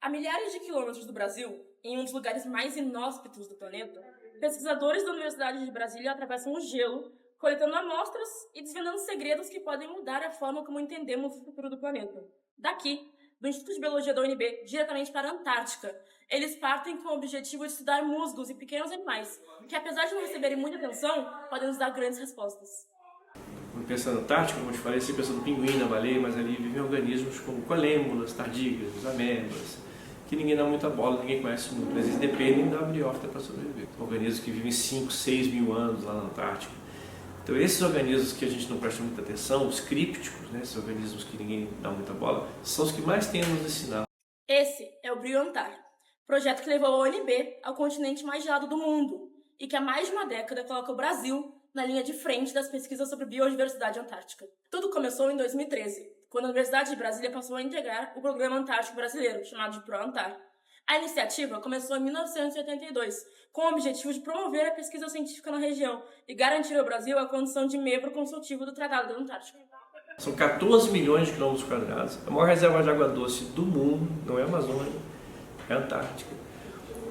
A milhares de quilômetros do Brasil, em um dos lugares mais inóspitos do planeta, pesquisadores da Universidade de Brasília atravessam o gelo, coletando amostras e desvendando segredos que podem mudar a forma como entendemos o futuro do planeta. Daqui, do Instituto de Biologia da UNB, diretamente para a Antártica, eles partem com o objetivo de estudar musgos e pequenos animais, que apesar de não receberem muita atenção, podem nos dar grandes respostas. Quando pensa na Antártica, como eu te falei, você pensa no pinguim, na baleia, mas ali vivem organismos como colêmbulas, tardígrados, amebas, que ninguém dá muita bola, ninguém conhece muito, mas eles dependem da briófita para sobreviver. Organismos que vivem 5, 6 mil anos lá na Antártica. Então esses organismos que a gente não presta muita atenção, os crípticos, né, esses organismos que ninguém dá muita bola, são os que mais têm a nos ensinar. Esse é o BioAntar, projeto que levou a UNB ao continente mais gelado do mundo e que há mais de uma década coloca o Brasil na linha de frente das pesquisas sobre biodiversidade antártica. Tudo começou em 2013, quando a Universidade de Brasília passou a integrar o Programa Antártico Brasileiro, chamado de ProAntar. A iniciativa começou em 1982, com o objetivo de promover a pesquisa científica na região e garantir ao Brasil a condição de membro consultivo do Tratado da Antártica. São 14 milhões de quilômetros quadrados, a maior reserva de água doce do mundo, não é a Amazônia, é a Antártica.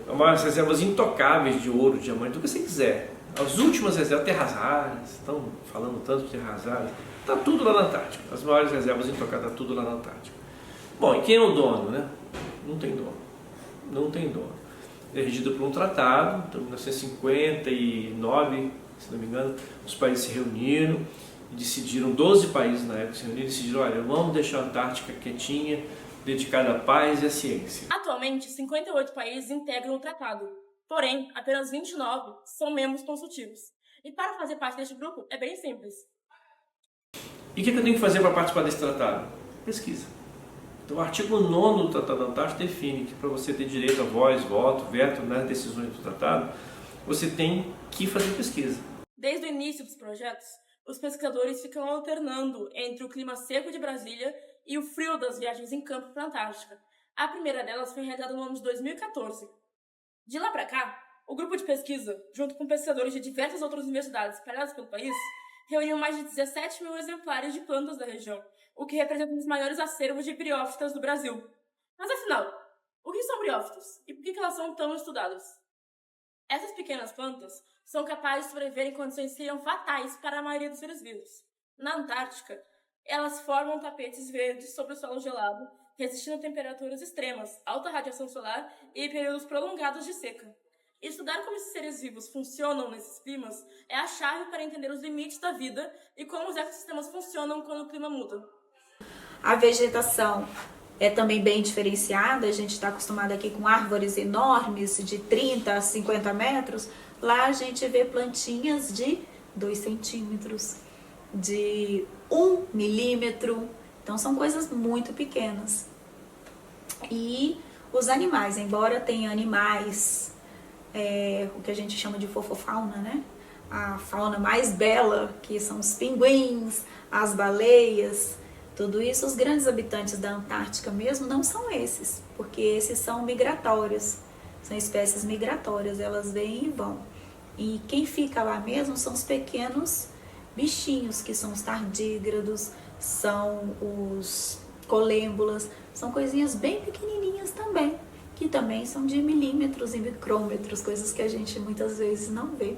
É uma das reservas intocáveis de ouro, diamante, do que você quiser. As últimas reservas, terras raras, estão falando tanto de terras raras, está tudo lá na Antártica. As maiores reservas intocadas, está tudo lá na Antártica. Bom, e quem é o dono, né? Não tem dono. Não tem dono. É regido por um tratado, então, em 1959, se não me engano, os países se reuniram e decidiram, 12 países na época se reuniram e decidiram, olha, vamos deixar a Antártica quietinha, dedicada à paz e à ciência. Atualmente, 58 países integram o tratado, porém, apenas 29 são membros consultivos. E para fazer parte deste grupo, é bem simples. E o que eu tenho que fazer para participar desse tratado? Pesquisa. Então, o artigo 9º do Tratado da Antártica define que para você ter direito a voz, voto, veto nas decisões do tratado, você tem que fazer pesquisa. Desde o início dos projetos, os pesquisadores ficam alternando entre o clima seco de Brasília e o frio das viagens em campo para a Antártica. A primeira delas foi realizada no ano de 2014. De lá para cá, o grupo de pesquisa, junto com pesquisadores de diversas outras universidades espalhadas pelo país, reuniu mais de 17 mil exemplares de plantas da região, o que representa um dos maiores acervos de briófitas do Brasil. Mas afinal, o que são briófitos e por que elas são tão estudadas? Essas pequenas plantas são capazes de sobreviver em condições que seriam fatais para a maioria dos seres vivos. Na Antártica, elas formam tapetes verdes sobre o solo gelado, resistindo a temperaturas extremas, alta radiação solar e períodos prolongados de seca. Estudar como esses seres vivos funcionam nesses climas é a chave para entender os limites da vida e como os ecossistemas funcionam quando o clima muda. A vegetação é também bem diferenciada, a gente está acostumado aqui com árvores enormes de 30 a 50 metros, lá a gente vê plantinhas de 2 centímetros, de 1 milímetro, então são coisas muito pequenas. E os animais, embora tenha animais, o que a gente chama de fofofauna, né? A fauna mais bela, que são os pinguins, as baleias, tudo isso, os grandes habitantes da Antártica mesmo não são esses, porque esses são migratórios, são espécies migratórias, elas vêm e vão. E quem fica lá mesmo são os pequenos bichinhos, que são os tardígrados, são os colêmbulas, são coisinhas bem pequenininhas também, que também são de milímetros e micrômetros, coisas que a gente muitas vezes não vê.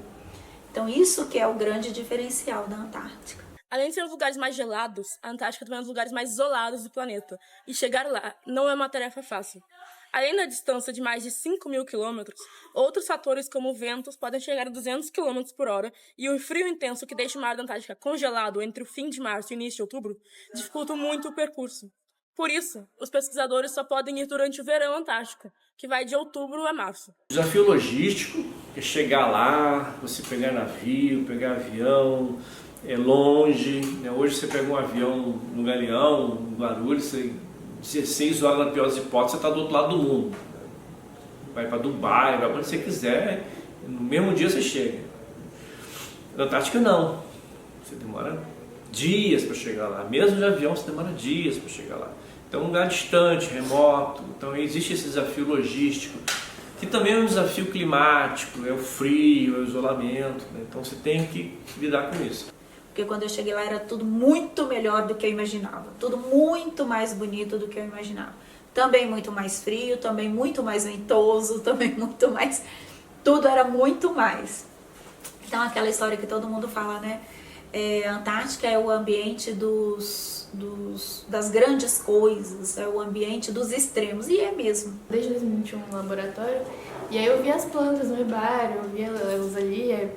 Então isso que é o grande diferencial da Antártica. Além de ser os lugares mais gelados, a Antártica também é um dos lugares mais isolados do planeta, e chegar lá não é uma tarefa fácil. Além da distância de mais de 5 mil quilômetros, outros fatores como ventos podem chegar a 200 km por hora e o frio intenso que deixa o mar da Antártica congelado entre o fim de março e o início de outubro dificulta muito o percurso. Por isso, os pesquisadores só podem ir durante o verão antártico, que vai de outubro a março. O desafio logístico é chegar lá, você pegar navio, pegar avião, é longe, né? Hoje você pega um avião no Galeão, no Guarulhos, você, 16 horas na pior das hipóteses, você está do outro lado do mundo. Vai para Dubai, vai para onde você quiser, no mesmo dia você chega. Na Antártica não, você demora dias para chegar lá, mesmo de avião você demora dias para chegar lá. Então é um lugar distante, remoto, então existe esse desafio logístico, que também é um desafio climático, é o frio, é o isolamento, né? Então você tem que lidar com isso. Porque quando eu cheguei lá era tudo muito melhor do que eu imaginava, tudo muito mais bonito do que eu imaginava. também muito mais frio, também muito mais ventoso, também muito mais... Tudo era muito mais. Então, aquela história que todo mundo fala, né? A Antártica é o ambiente das grandes coisas, é o ambiente dos extremos, e é mesmo. Desde 2021 no laboratório, e aí eu vi as plantas no herbário, eu vi elas ali,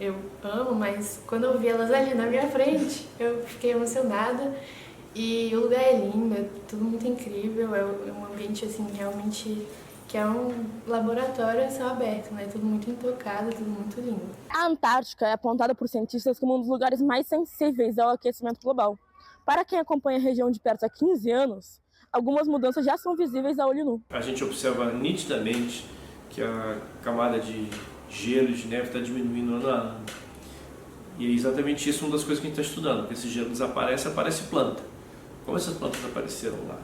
eu amo, mas quando eu vi elas ali na minha frente, eu fiquei emocionada. E o lugar é lindo, é tudo muito incrível, é um ambiente assim realmente que é um laboratório a céu aberto, né? Tudo muito intocado, tudo muito lindo. A Antártica é apontada por cientistas como um dos lugares mais sensíveis ao aquecimento global. Para quem acompanha a região de perto há 15 anos, algumas mudanças já são visíveis a olho nu. A gente observa nitidamente que a camada de gelo e de neve está diminuindo ano a ano. E é exatamente isso uma das coisas que a gente está estudando, porque esse gelo desaparece, aparece planta. Como essas plantas apareceram lá?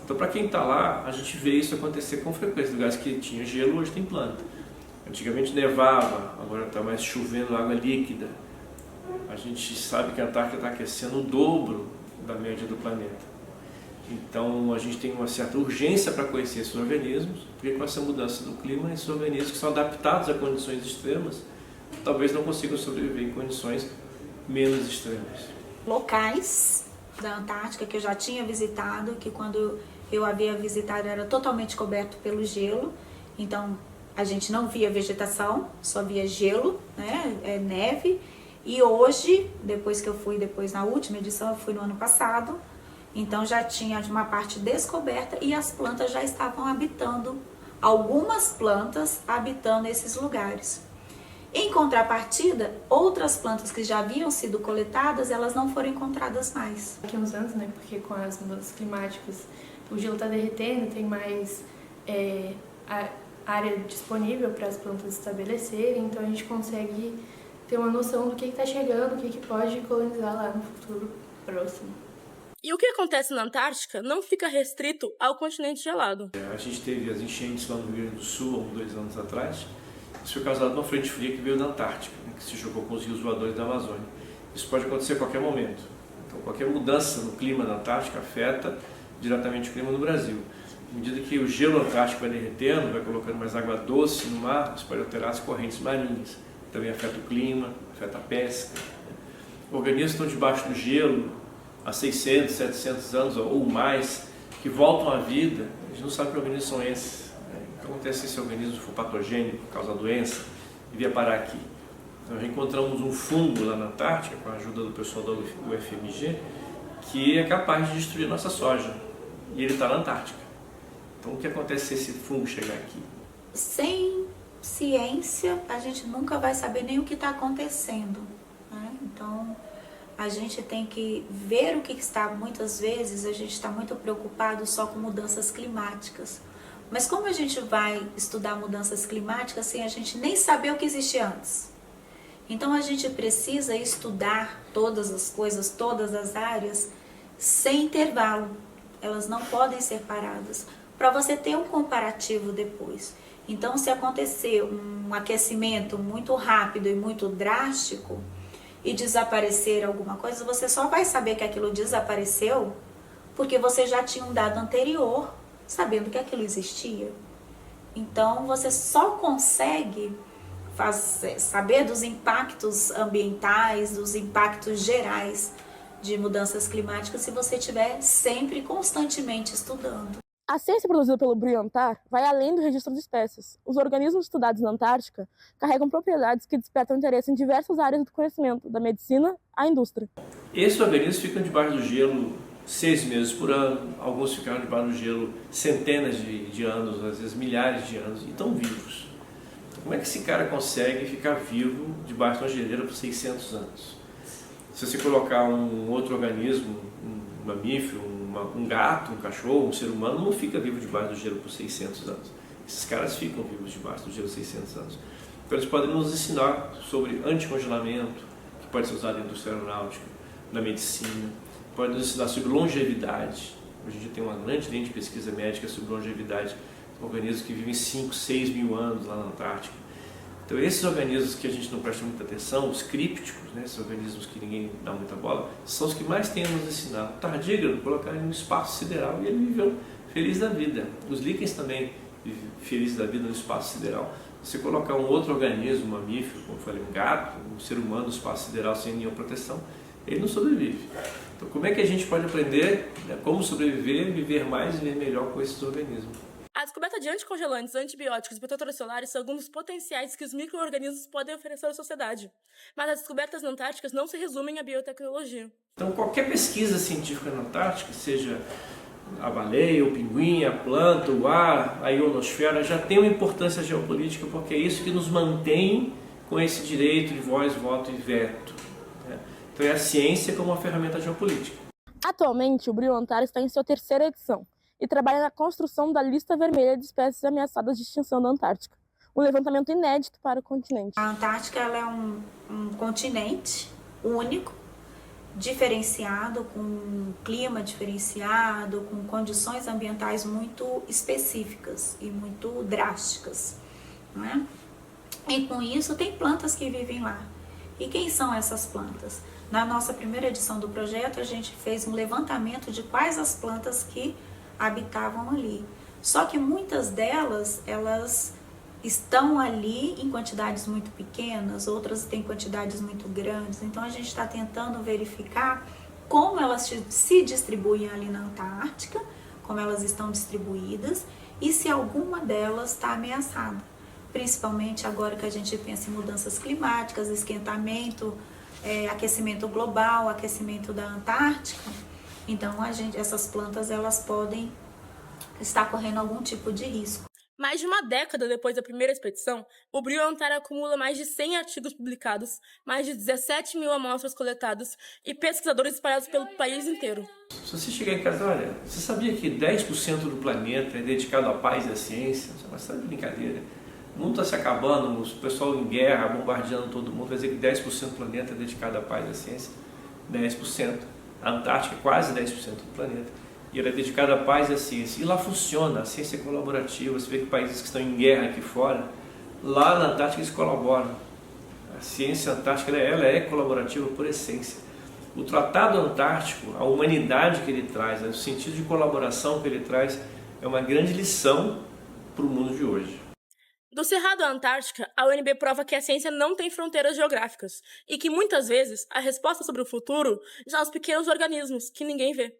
Então, para quem está lá, a gente vê isso acontecer com frequência. Lugares que tinha gelo, hoje tem planta. Antigamente nevava, agora está mais chovendo água líquida. A gente sabe que a Antártida está aquecendo o dobro da média do planeta. Então, a gente tem uma certa urgência para conhecer esses organismos, porque com essa mudança do clima, esses organismos que são adaptados a condições extremas, talvez não consigam sobreviver em condições menos extremas. Locais da Antártica que eu já tinha visitado, que quando eu havia visitado era totalmente coberto pelo gelo, então a gente não via vegetação, só via gelo, né, neve. E hoje, depois que eu fui, na última edição, eu fui no ano passado, então já tinha uma parte descoberta e as plantas já estavam habitando, algumas plantas habitando esses lugares. Em contrapartida, outras plantas que já haviam sido coletadas, elas não foram encontradas mais. Daqui a uns anos, né, porque com as mudanças climáticas, o gelo está derretendo, tem mais área disponível para as plantas estabelecerem, então a gente consegue ter uma noção do que está chegando, o que pode colonizar lá no futuro próximo. E o que acontece na Antártica não fica restrito ao continente gelado. A gente teve as enchentes lá no Rio Grande do Sul, há 2 anos atrás. Isso foi causado por uma frente fria que veio da Antártica, né, que se chocou com os rios voadores da Amazônia. Isso pode acontecer a qualquer momento. Então, qualquer mudança no clima da Antártica afeta diretamente o clima no Brasil. À medida que o gelo antártico vai derretendo, vai colocando mais água doce no mar, isso pode alterar as correntes marinhas. Também afeta o clima, afeta a pesca. Organismos que estão debaixo do gelo há 600, 700 anos ou mais, que voltam à vida, a gente não sabe que organismos são esses. O que acontece se esse organismo for patogênico, causa doença, e vier parar aqui? Nós encontramos um fungo lá na Antártica, com a ajuda do pessoal da UFMG, que é capaz de destruir a nossa soja. E ele está na Antártica. Então, o que acontece se esse fungo chegar aqui? Sem ciência, a gente nunca vai saber nem o que está acontecendo, né? Então, a gente tem que ver o que está, muitas vezes, a gente está muito preocupado só com mudanças climáticas. Mas como a gente vai estudar mudanças climáticas sem a gente nem saber o que existia antes? Então a gente precisa estudar todas as coisas, todas as áreas, sem intervalo. Elas não podem ser paradas, para você ter um comparativo depois. Então, se acontecer um aquecimento muito rápido e muito drástico e desaparecer alguma coisa, você só vai saber que aquilo desapareceu porque você já tinha um dado anterior sabendo que aquilo existia. Então, você só consegue saber dos impactos ambientais, dos impactos gerais de mudanças climáticas se você estiver sempre, constantemente estudando. A ciência produzida pelo Brilhantar vai além do registro de espécies. Os organismos estudados na Antártica carregam propriedades que despertam interesse em diversas áreas do conhecimento, da medicina à indústria. Esses organismos ficam debaixo do gelo 6 meses por ano, alguns ficaram debaixo do gelo centenas de anos, às vezes milhares de anos, e estão vivos. Como é que esse cara consegue ficar vivo debaixo de uma geleira por 600 anos? Se você colocar um outro organismo, um mamífero, um gato, um cachorro, um ser humano, não fica vivo debaixo do gelo por 600 anos. Esses caras ficam vivos debaixo do gelo 600 anos. Então eles podem nos ensinar sobre anticongelamento, que pode ser usado na indústria aeronáutica, na medicina, pode nos ensinar sobre longevidade. Hoje em dia tem uma grande linha de pesquisa médica sobre longevidade, organismos que vivem 5, 6 mil anos lá na Antártica. Então esses organismos que a gente não presta muita atenção, os crípticos, né, esses organismos que ninguém dá muita bola, são os que mais têm a nos ensinar. O tardígrado, colocar ele no espaço sideral e ele viveu feliz da vida. Os líquens também vivem felizes da vida no espaço sideral. Se colocar um outro organismo, um mamífero, como eu falei, um gato, um ser humano no espaço sideral sem nenhuma proteção, ele não sobrevive. Então, como é que a gente pode aprender, né, como sobreviver, viver mais e viver melhor com esses organismos? A descoberta de anticongelantes, antibióticos e protetores solares são alguns dos potenciais que os micro-organismos podem oferecer à sociedade. Mas as descobertas na Antártica não se resumem à biotecnologia. Então, qualquer pesquisa científica na Antártica, seja a baleia, o pinguim, a planta, o ar, a ionosfera, já tem uma importância geopolítica, porque é isso que nos mantém com esse direito de voz, voto e veto, né? Então é a ciência como uma ferramenta geopolítica. Atualmente, o Brio Antártico está em sua 3ª edição e trabalha na construção da lista vermelha de espécies ameaçadas de extinção da Antártica, um levantamento inédito para o continente. A Antártica ela é um continente único, diferenciado, com um clima diferenciado, com condições ambientais muito específicas e muito drásticas, né? E com isso tem plantas que vivem lá. E quem são essas plantas? Na nossa primeira edição do projeto, a gente fez um levantamento de quais as plantas que habitavam ali. Só que muitas delas, elas estão ali em quantidades muito pequenas, outras têm quantidades muito grandes. Então a gente está tentando verificar como elas se distribuem ali na Antártica, como elas estão distribuídas e se alguma delas está ameaçada. Principalmente agora que a gente pensa em mudanças climáticas, esquentamento, aquecimento global, aquecimento da Antártica. Então essas plantas elas podem estar correndo algum tipo de risco. Mais de uma década depois da primeira expedição, o Brio Antártico acumula mais de 100 artigos publicados, mais de 17 mil amostras coletadas e pesquisadores espalhados pelo país inteiro. Se você chegar em casa, olha, você sabia que 10% do planeta é dedicado à paz e à ciência? Você está de brincadeira. O mundo está se acabando, o pessoal em guerra, bombardeando todo mundo, vai dizer que 10% do planeta é dedicado à paz e à ciência? 10%. A Antártica é quase 10% do planeta. E ela é dedicada à paz e à ciência. E lá funciona, a ciência é colaborativa. Você vê que países que estão em guerra aqui fora, lá na Antártica eles colaboram. A ciência antártica ela é colaborativa por essência. O Tratado Antártico, a humanidade que ele traz, o sentido de colaboração que ele traz, é uma grande lição para o mundo de hoje. Do Cerrado à Antártica, a UNB prova que a ciência não tem fronteiras geográficas e que, muitas vezes, a resposta sobre o futuro está nos pequenos organismos que ninguém vê.